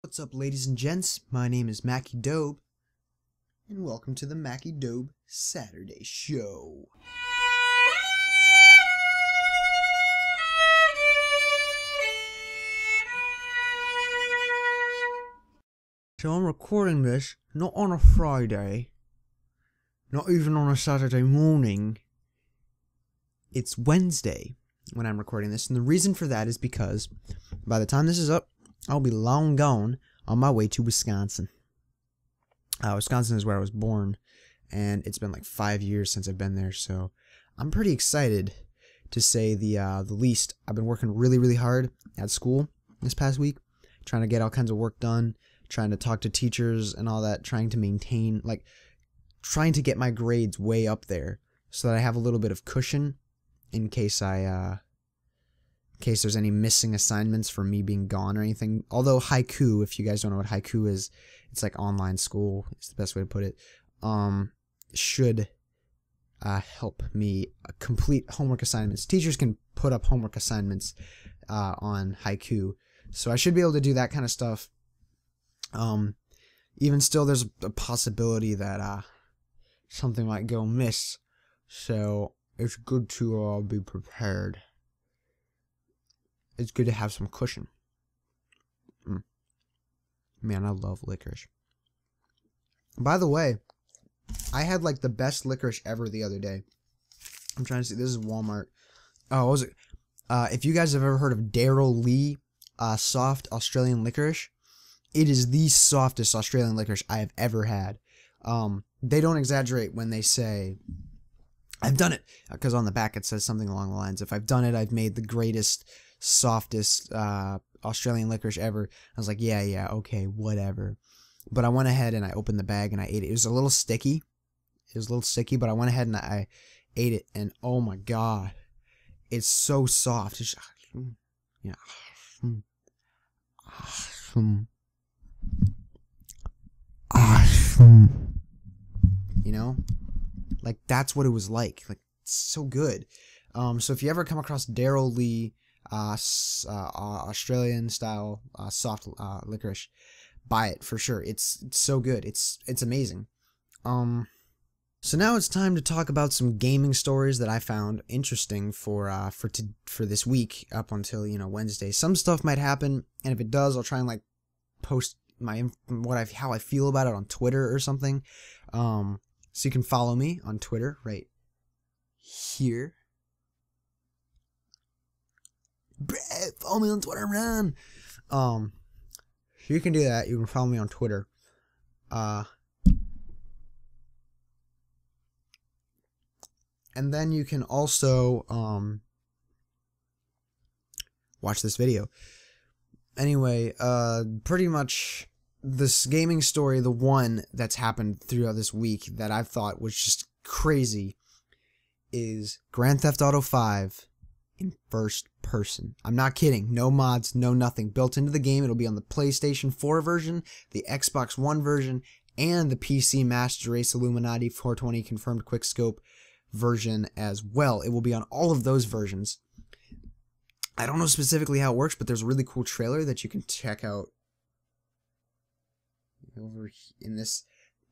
What's up, ladies and gents? My name is Mackie Doeb, and welcome to the Mackie Doeb Saturday Show. So I'm recording this not on a Friday, not even on a Saturday morning. It's Wednesday when I'm recording this, and the reason for that is because by the time this is up, I'll be long gone on my way to Wisconsin. Wisconsin is where I was born, and it's been like 5 years since I've been there, so I'm pretty excited to say the least. I've been working really hard at school this past week, trying to get all kinds of work done, trying to talk to teachers and all that, trying to maintain, trying to get my grades way up there so that I have a little bit of cushion in case there's any missing assignments from me being gone or anything. Although haiku, if you guys don't know what haiku is, it's like online school, it's the best way to put it, should help me complete homework assignments. Teachers can put up homework assignments on haiku, so I should be able to do that kind of stuff. Even still, there's a possibility that something might go miss, so it's good to be prepared. It's good to have some cushion. Man, I love licorice. By the way, I had like the best licorice ever the other day. I'm trying to see. This is Walmart. Oh, what was it? If you guys have ever heard of Daryl Lee soft Australian licorice, it is the softest Australian licorice I have ever had. They don't exaggerate when they say, I've done it, because on the back it says something along the lines, if I've done it, I've made the greatest, softest Australian licorice ever. I was like, yeah, okay, whatever. But I went ahead and I opened the bag and I ate it. It was a little sticky. But I went ahead and I ate it, and oh my god, it's so soft. It's, yeah. You know, like that's what it was like. Like, it's so good. So if you ever come across Daryl Lee Australian style soft licorice, buy it for sure. It's so good. It's amazing. So now it's time to talk about some gaming stories that I found interesting for this week up until Wednesday. Some stuff might happen, and if it does, I'll try and like post how I feel about it on Twitter or something. So you can follow me on Twitter right here. Follow me on Twitter, man. So you can do that. You can follow me on Twitter. And then you can also watch this video. Anyway, pretty much this gaming story, the one that's happened throughout this week that I've thought was just crazy, is Grand Theft Auto 5 in first person. I'm not kidding. No mods, no nothing. Built into the game. It'll be on the PlayStation 4 version, the Xbox One version, and the PC Master Race Illuminati 420 confirmed quickscope version as well. It will be on all of those versions. I don't know specifically how it works, but there's a really cool trailer that you can check out over in this.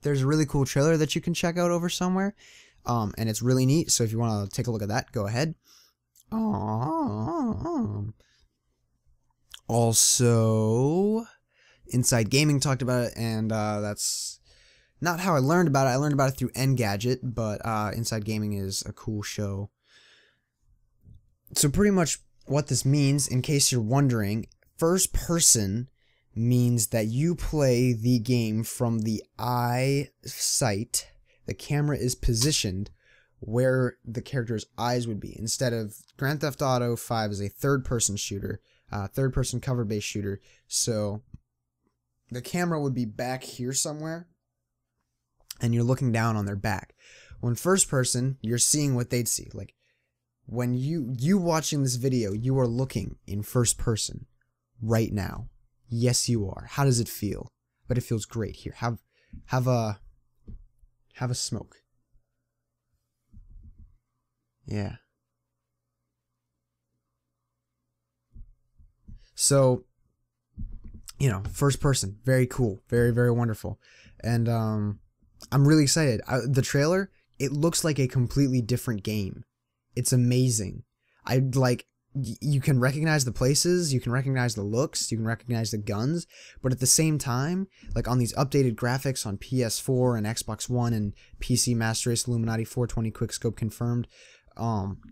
There's a really cool trailer that you can check out over somewhere, and it's really neat. So if you want to take a look at that, go ahead. Also, Inside Gaming talked about it, and that's not how I learned about it. I learned about it through Engadget, but Inside Gaming is a cool show. So pretty much what this means, in case you're wondering, first person means that you play the game from the eye sight. The camera is positioned where the character's eyes would be. Instead of Grand Theft Auto 5 is a third-person shooter, third-person cover-based shooter, so the camera would be back here somewhere, and you're looking down on their back. When first person, you're seeing what they'd see. Like, when you watching this video, you are looking in first person right now. Yes, you are. How does it feel? But it feels great. Here, have a smoke. Yeah. So you know, first person, very cool, very, very wonderful. And I'm really excited. The trailer, it looks like a completely different game. It's amazing. I like, you can recognize the places, you can recognize the looks, you can recognize the guns, but at the same time, like on these updated graphics on PS4 and Xbox One and PC Master Race Illuminati 420 Quickscope confirmed,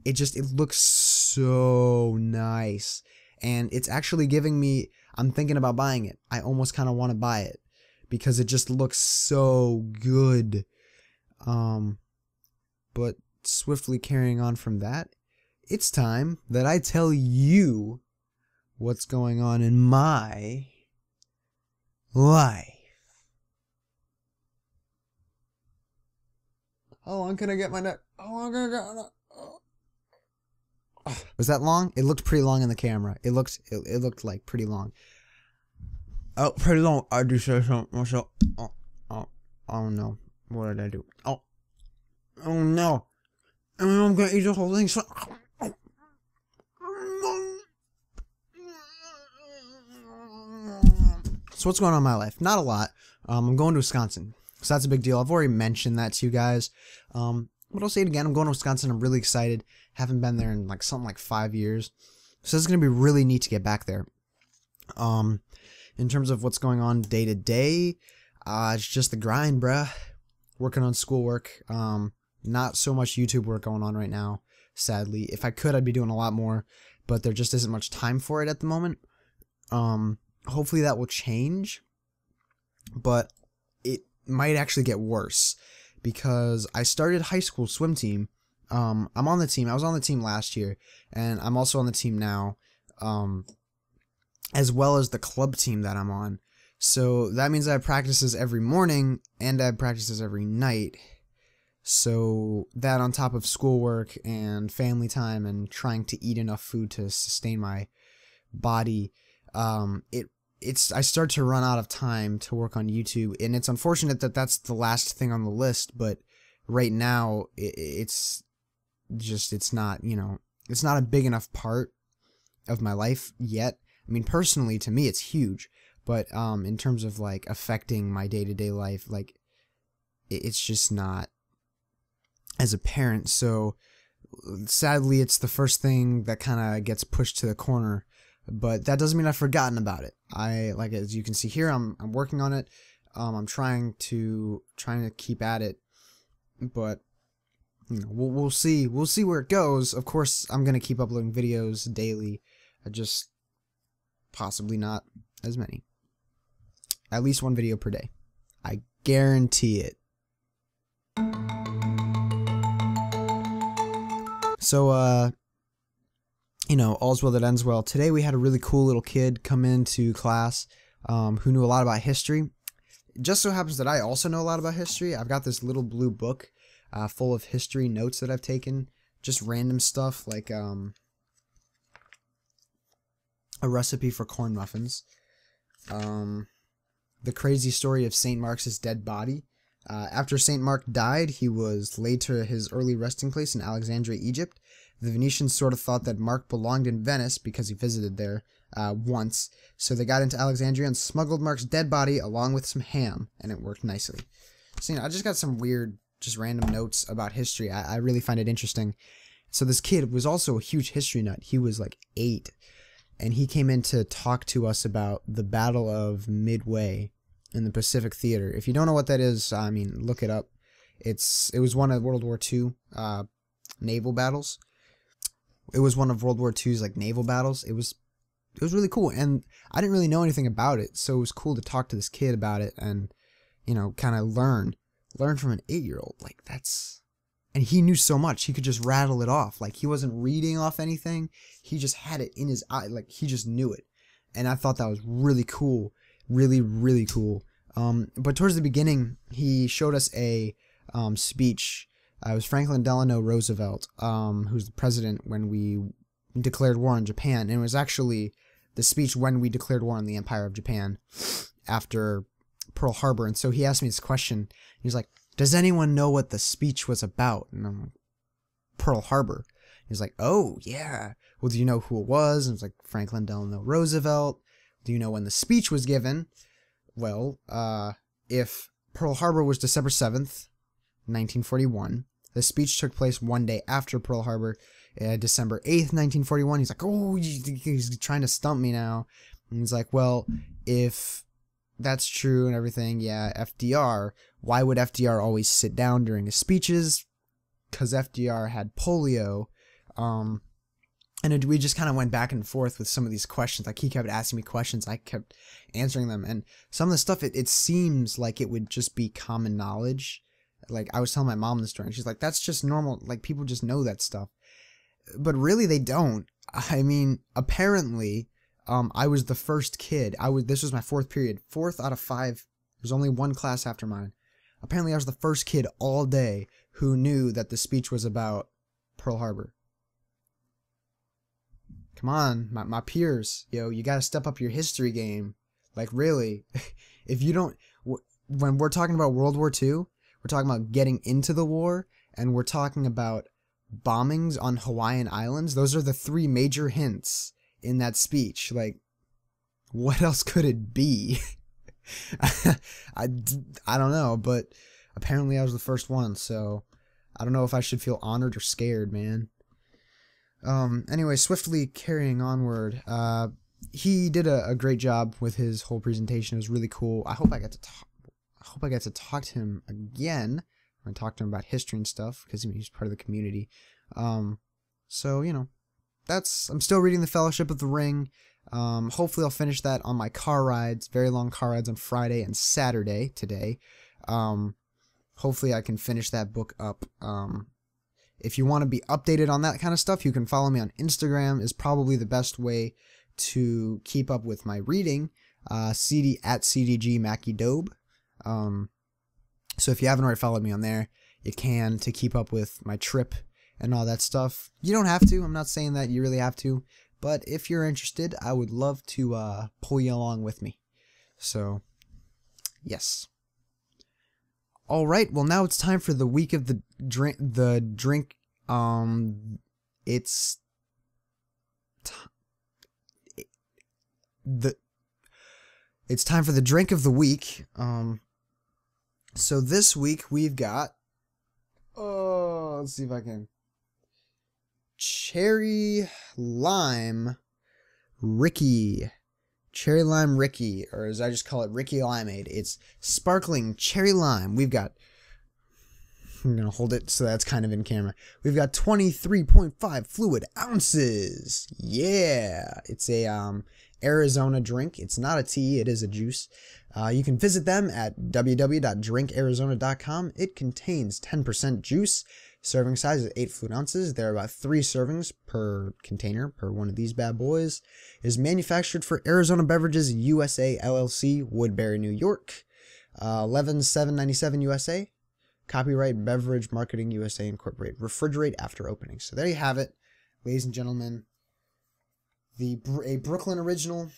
it looks so nice. And it's actually giving me, I'm thinking about buying it. I almost kind of want to buy it because it just looks so good. But swiftly carrying on from that, it's time that I tell you what's going on in my life. How long can I get my neck? How long can I get my neck? Oh. Was that long? It looked pretty long in the camera. It looked like pretty long. Oh, pretty long. I do say something myself. Oh no. What did I do? Oh no. I'm gonna eat the whole thing. So what's going on in my life? Not a lot. I'm going to Wisconsin. So that's a big deal. I've already mentioned that to you guys. But I'll say it again. I'm going to Wisconsin. I'm really excited. Haven't been there in like something like 5 years. So it's going to be really neat to get back there. In terms of what's going on day to day, it's just the grind, bruh. Working on schoolwork. Not so much YouTube work going on right now, sadly. If I could, I'd be doing a lot more, but there just isn't much time for it at the moment. Hopefully that will change, but it might actually get worse because I started high school swim team. I'm on the team. I was on the team last year, and I'm also on the team now, as well as the club team that I'm on. So that means I have practices every morning and I have practices every night. So that on top of schoolwork and family time and trying to eat enough food to sustain my body, I start to run out of time to work on YouTube, and it's unfortunate that that's the last thing on the list. But right now, it's not, you know, it's not a big enough part of my life yet. I mean, personally, to me, it's huge, but in terms of like affecting my day-to-day life, like it's just not as a parent. So sadly, it's the first thing that kind of gets pushed to the corner. But that doesn't mean I've forgotten about it. Like as you can see here, I'm working on it. I'm trying to keep at it, but you know, we'll see where it goes. Of course, I'm gonna keep uploading videos daily. Just possibly not as many. At least one video per day. I guarantee it. So you know, all's well that ends well. Today we had a really cool little kid come into class who knew a lot about history. It just so happens that I also know a lot about history. I've got this little blue book full of history notes that I've taken. Just random stuff like a recipe for corn muffins. The crazy story of St. Mark's dead body. After St. Mark died, he was laid to his early resting place in Alexandria, Egypt. The Venetians sort of thought that Mark belonged in Venice because he visited there once, so they got into Alexandria and smuggled Mark's dead body along with some ham, and it worked nicely. So, you know, I just got some weird, just random notes about history. I really find it interesting. So this kid was also a huge history nut. He was like 8, and he came in to talk to us about the Battle of Midway in the Pacific Theater. If you don't know what that is, I mean, look it up. It was one of World War II naval battles. It was one of World War II's like naval battles. It was really cool, and I didn't really know anything about it, so it was cool to talk to this kid about it and, you know, kind of learn from an 8-year-old. Like and he knew so much. He could just rattle it off. Like he wasn't reading off anything. He just had it in his eye. Like he just knew it, and I thought that was really cool, really, really cool. But towards the beginning, he showed us a speech. It was Franklin Delano Roosevelt, who's the president when we declared war on Japan. And it was actually the speech when we declared war on the Empire of Japan after Pearl Harbor. And so he asked me this question. He's like, does anyone know what the speech was about? And I'm like, Pearl Harbor. He's like, oh, yeah. Well, do you know who it was? And it's like Franklin Delano Roosevelt. Do you know when the speech was given? Well, if Pearl Harbor was December 7th, 1941, the speech took place one day after Pearl Harbor, December 8th, 1941. He's like, oh, he's trying to stump me now. And he's like, well, if that's true and everything, yeah, FDR, why would FDR always sit down during his speeches? Because FDR had polio. And we just kind of went back and forth with some of these questions. Like, he kept asking me questions. I kept answering them. And some of the stuff, it seems like it would just be common knowledge. Like, I was telling my mom this story, and she's like, that's just normal. Like, people just know that stuff. But really, they don't. I mean, apparently, I was the first kid. This was my 4th period. 4th out of 5. There's only one class after mine. Apparently, I was the first kid all day who knew that the speech was about Pearl Harbor. Come on, my peers. Yo, you gotta step up your history game. Like, really. If you don't... When we're talking about World War II, we're talking about getting into the war, and we're talking about bombings on Hawaiian Islands. Those are the 3 major hints in that speech. Like, what else could it be? I don't know, but apparently I was the first one, so I don't know if I should feel honored or scared, man. Anyway, swiftly carrying onward, he did a great job with his whole presentation. It was really cool. I hope I get to talk to him again. I talk to him about history and stuff, because he's part of the community. So, you know, I'm still reading The Fellowship of the Ring. Hopefully I'll finish that on my car rides, very long car rides on Friday and Saturday today. Hopefully I can finish that book up. If you want to be updated on that kind of stuff, you can follow me on Instagram, is probably the best way to keep up with my reading. At CDG Mackie Doeb. So if you haven't already followed me on there, you can, to keep up with my trip and all that stuff. You don't have to. I'm not saying that you really have to. But if you're interested, I would love to pull you along with me. So, yes. All right. Well, now it's time for the week of the drink. It's time for the drink of the week. So this week we've got, let's see if I can, Cherry Lime Ricky, or as I just call it, Ricky Limeade. It's sparkling cherry lime. We've got, I'm going to hold it so that's kind of in camera. We've got 23.5 fluid ounces. Yeah. It's a Arizona drink. It's not a tea. It is a juice. You can visit them at www.drinkarizona.com. It contains 10% juice. Serving size is 8 fluid ounces. There are about 3 servings per container per one of these bad boys. It is manufactured for Arizona Beverages USA LLC, Woodbury, New York. 11797 USA. Copyright Beverage Marketing USA Incorporated. Refrigerate after opening. So there you have it, ladies and gentlemen. A Brooklyn original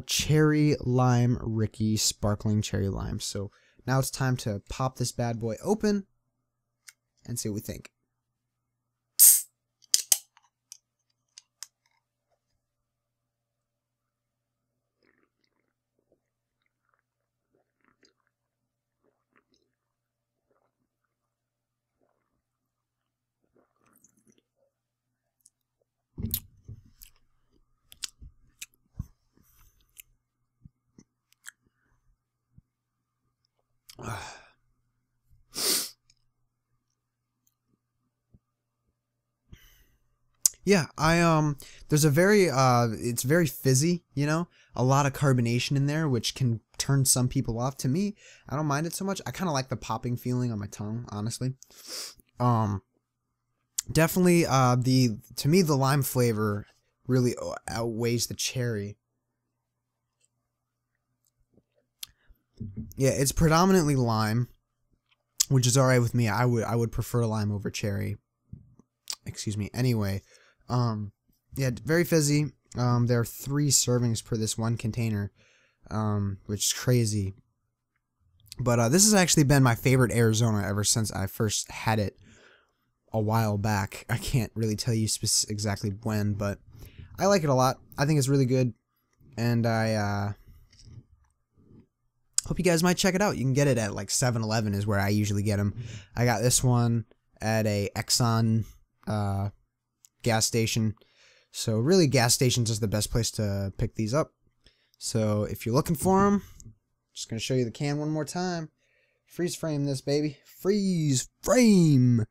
cherry lime Ricky, sparkling cherry lime. So now it's time to pop this bad boy open and see what we think. Yeah, there's a very, it's very fizzy, you know, a lot of carbonation in there, which can turn some people off. To me, I don't mind it so much. I kind of like the popping feeling on my tongue, honestly. Definitely, to me, the lime flavor really outweighs the cherry. Yeah, it's predominantly lime, which is alright with me. I would prefer lime over cherry. Excuse me. Anyway, yeah, very fizzy. There are 3 servings per this one container, which is crazy. But this has actually been my favorite Arizona ever since I first had it a while back. I can't really tell you exactly when, but I like it a lot. I think it's really good. and I hope you guys might check it out. You can get it at like 7-Eleven is where I usually get them. I got this one at a Exxon gas station. So really, gas stations is the best place to pick these up. So if you're looking for them, just gonna show you the can one more time. Freeze frame this, baby. Freeze frame.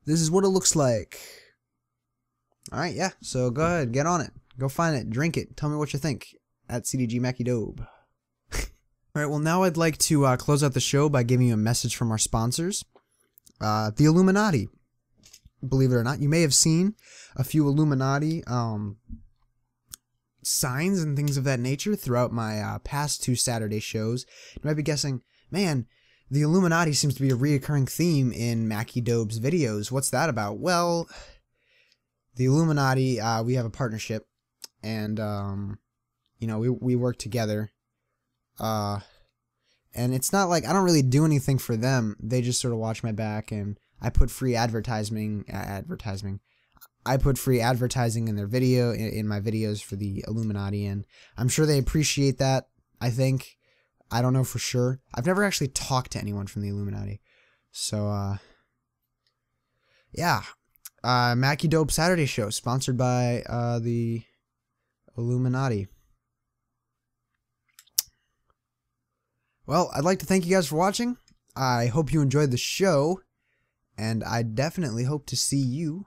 This is what it looks like. All right, yeah. So go ahead, get on it. Go find it, drink it. Tell me what you think at CDG Mackie Doeb. All right. Well, now I'd like to close out the show by giving you a message from our sponsors, the Illuminati. Believe it or not, you may have seen a few Illuminati signs and things of that nature throughout my past 2 Saturday shows. You might be guessing, man, the Illuminati seems to be a reoccurring theme in Mackie Doeb's videos. What's that about? Well, the Illuminati, we have a partnership, and you know, we work together. And it's not like I don't really do anything for them. They just sort of watch my back, and I put free advertising. I put free advertising in their video, in my videos for the Illuminati, and I'm sure they appreciate that. I think. I don't know for sure. I've never actually talked to anyone from the Illuminati. So, yeah. Mackie Doeb Saturday show, sponsored by the Illuminati. Well, I'd like to thank you guys for watching. I hope you enjoyed the show, and I definitely hope to see you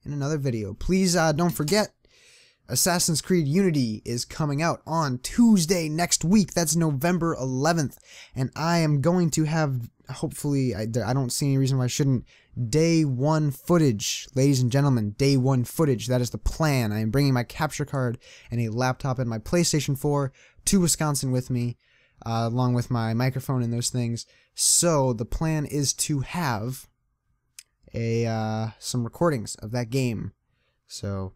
in another video. Please don't forget, Assassin's Creed Unity is coming out on Tuesday next week. That's November 11th. And I am going to have, hopefully, I don't see any reason why I shouldn't, day 1 footage. Ladies and gentlemen, day 1 footage. That is the plan. I am bringing my capture card and a laptop and my PlayStation 4 to Wisconsin with me, along with my microphone and those things. So the plan is to have some recordings of that game. So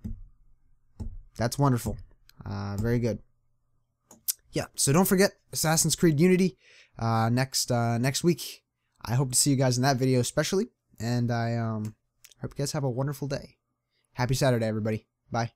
that's wonderful. Very good. Yeah, so don't forget Assassin's Creed Unity next week. I hope to see you guys in that video especially, and I hope you guys have a wonderful day. Happy Saturday, everybody. Bye.